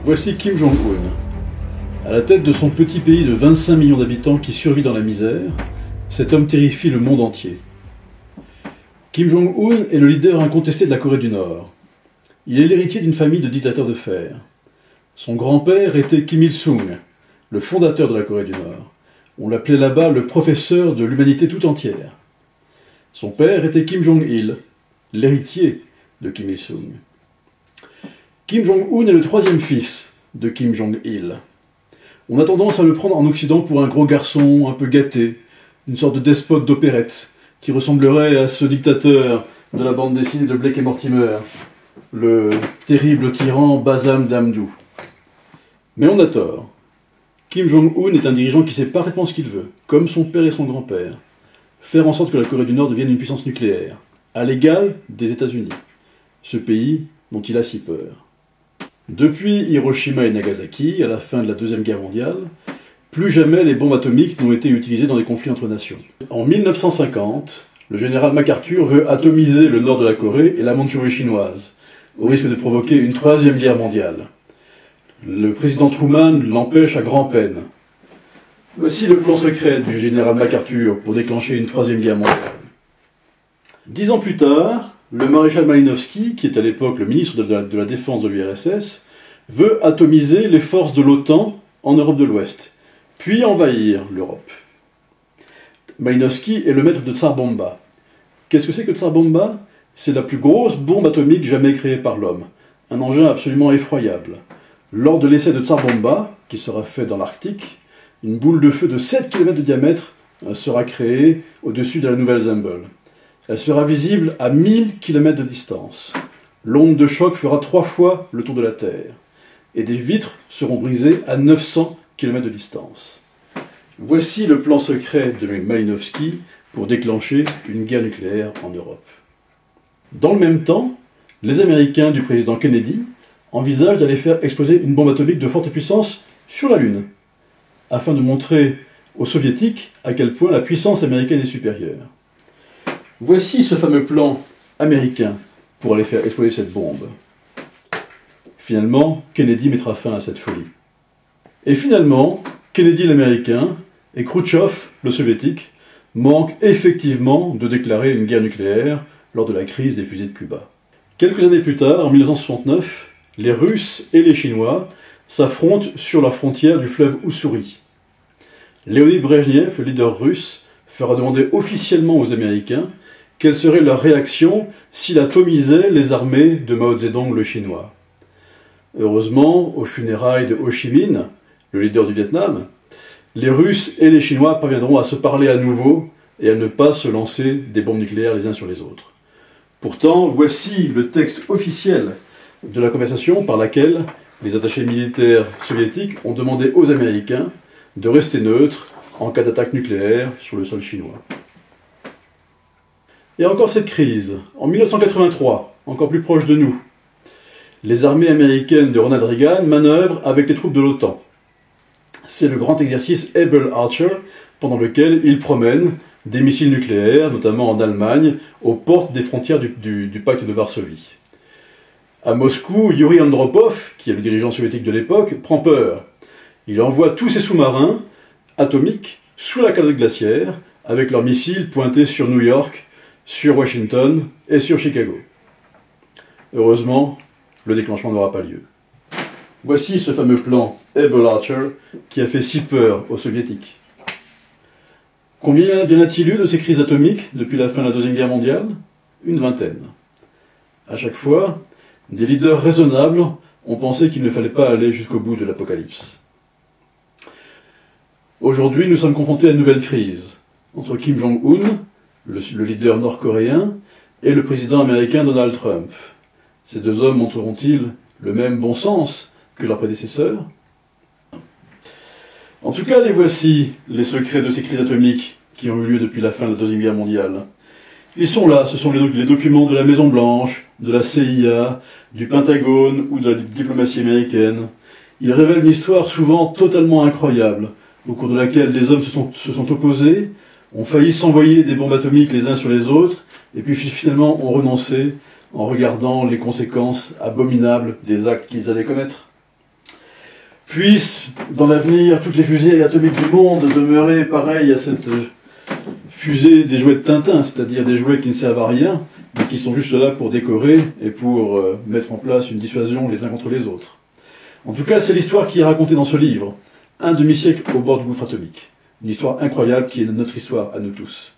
Voici Kim Jong-un. À la tête de son petit pays de 25 millions d'habitants qui survit dans la misère, cet homme terrifie le monde entier. Kim Jong-un est le leader incontesté de la Corée du Nord. Il est l'héritier d'une famille de dictateurs de fer. Son grand-père était Kim Il-sung, le fondateur de la Corée du Nord. On l'appelait là-bas le professeur de l'humanité tout entière. Son père était Kim Jong-il, l'héritier de Kim Il-sung. Kim Jong-un est le troisième fils de Kim Jong-il. On a tendance à le prendre en Occident pour un gros garçon un peu gâté, une sorte de despote d'opérette, qui ressemblerait à ce dictateur de la bande dessinée de Blake et Mortimer, le terrible tyran Basam Damdou. Mais on a tort. Kim Jong-un est un dirigeant qui sait parfaitement ce qu'il veut, comme son père et son grand-père. Faire en sorte que la Corée du Nord devienne une puissance nucléaire, à l'égal des États-Unis, ce pays dont il a si peur. Depuis Hiroshima et Nagasaki, à la fin de la Deuxième Guerre mondiale, plus jamais les bombes atomiques n'ont été utilisées dans des conflits entre nations. En 1950, le général MacArthur veut atomiser le nord de la Corée et la Mandchourie chinoise, au risque de provoquer une troisième guerre mondiale. Le président Truman l'empêche à grand-peine. Voici le plan secret du général MacArthur pour déclencher une troisième guerre mondiale. 10 ans plus tard, le maréchal Malinowski, qui est à l'époque le ministre de la Défense de l'URSS, veut atomiser les forces de l'OTAN en Europe de l'Ouest, puis envahir l'Europe. Malinowski est le maître de Tsar Bomba. Qu'est-ce que c'est que Tsar Bomba? C'est la plus grosse bombe atomique jamais créée par l'homme, un engin absolument effroyable. Lors de l'essai de Tsar Bomba, qui sera fait dans l'Arctique, une boule de feu de 7 km de diamètre sera créée au-dessus de la Nouvelle-Zembel. Elle sera visible à 1000 km de distance. L'onde de choc fera 3 fois le tour de la Terre. Et des vitres seront brisées à 900 km de distance. Voici le plan secret de Malinowski pour déclencher une guerre nucléaire en Europe. Dans le même temps, les Américains du président Kennedy envisagent d'aller faire exploser une bombe atomique de forte puissance sur la Lune, afin de montrer aux Soviétiques à quel point la puissance américaine est supérieure. Voici ce fameux plan américain pour aller faire exploser cette bombe. Finalement, Kennedy mettra fin à cette folie. Et finalement, Kennedy l'américain et Khrouchtchev, le soviétique, manquent effectivement de déclarer une guerre nucléaire lors de la crise des fusées de Cuba. Quelques années plus tard, en 1969, les Russes et les Chinois s'affrontent sur la frontière du fleuve Oussouri. Léonid Brejnev, le leader russe, fera demander officiellement aux Américains quelle serait leur réaction s'il atomisait les armées de Mao Zedong le Chinois. Heureusement, aux funérailles de Ho Chi Minh, le leader du Vietnam, les Russes et les Chinois parviendront à se parler à nouveau et à ne pas se lancer des bombes nucléaires les uns sur les autres. Pourtant, voici le texte officiel de la conversation par laquelle les attachés militaires soviétiques ont demandé aux Américains de rester neutres en cas d'attaque nucléaire sur le sol chinois. Et encore cette crise. En 1983, encore plus proche de nous, les armées américaines de Ronald Reagan manœuvrent avec les troupes de l'OTAN. C'est le grand exercice Able Archer, pendant lequel ils promènent des missiles nucléaires, notamment en Allemagne, aux portes des frontières du pacte de Varsovie. À Moscou, Yuri Andropov, qui est le dirigeant soviétique de l'époque, prend peur. Il envoie tous ses sous-marins atomiques sous la calotte glaciaire, avec leurs missiles pointés sur New York, sur Washington et sur Chicago. Heureusement, le déclenchement n'aura pas lieu. Voici ce fameux plan Able Archer qui a fait si peur aux Soviétiques. Combien y en a-t-il eu de ces crises atomiques depuis la fin de la Deuxième Guerre mondiale? Une vingtaine. À chaque fois, des leaders raisonnables ont pensé qu'il ne fallait pas aller jusqu'au bout de l'apocalypse. Aujourd'hui, nous sommes confrontés à une nouvelle crise entre Kim Jong-un, le leader nord-coréen, et le président américain Donald Trump. Ces deux hommes montreront-ils le même bon sens que leurs prédécesseurs? En tout cas, les voici, les secrets de ces crises atomiques qui ont eu lieu depuis la fin de la Deuxième Guerre mondiale. Ils sont là, ce sont les documents de la Maison-Blanche, de la CIA, du Pentagone ou de la diplomatie américaine. Ils révèlent une histoire souvent totalement incroyable, au cours de laquelle les hommes se sont opposés, ont failli s'envoyer des bombes atomiques les uns sur les autres, et puis finalement ont renoncé en regardant les conséquences abominables des actes qu'ils allaient commettre. Puissent, dans l'avenir, toutes les fusées atomiques du monde demeurer pareilles à cette fusée des jouets de Tintin, c'est-à-dire des jouets qui ne servent à rien, mais qui sont juste là pour décorer et pour mettre en place une dissuasion les uns contre les autres. En tout cas, c'est l'histoire qui est racontée dans ce livre, un demi-siècle au bord du gouffre atomique. Une histoire incroyable qui est notre histoire à nous tous.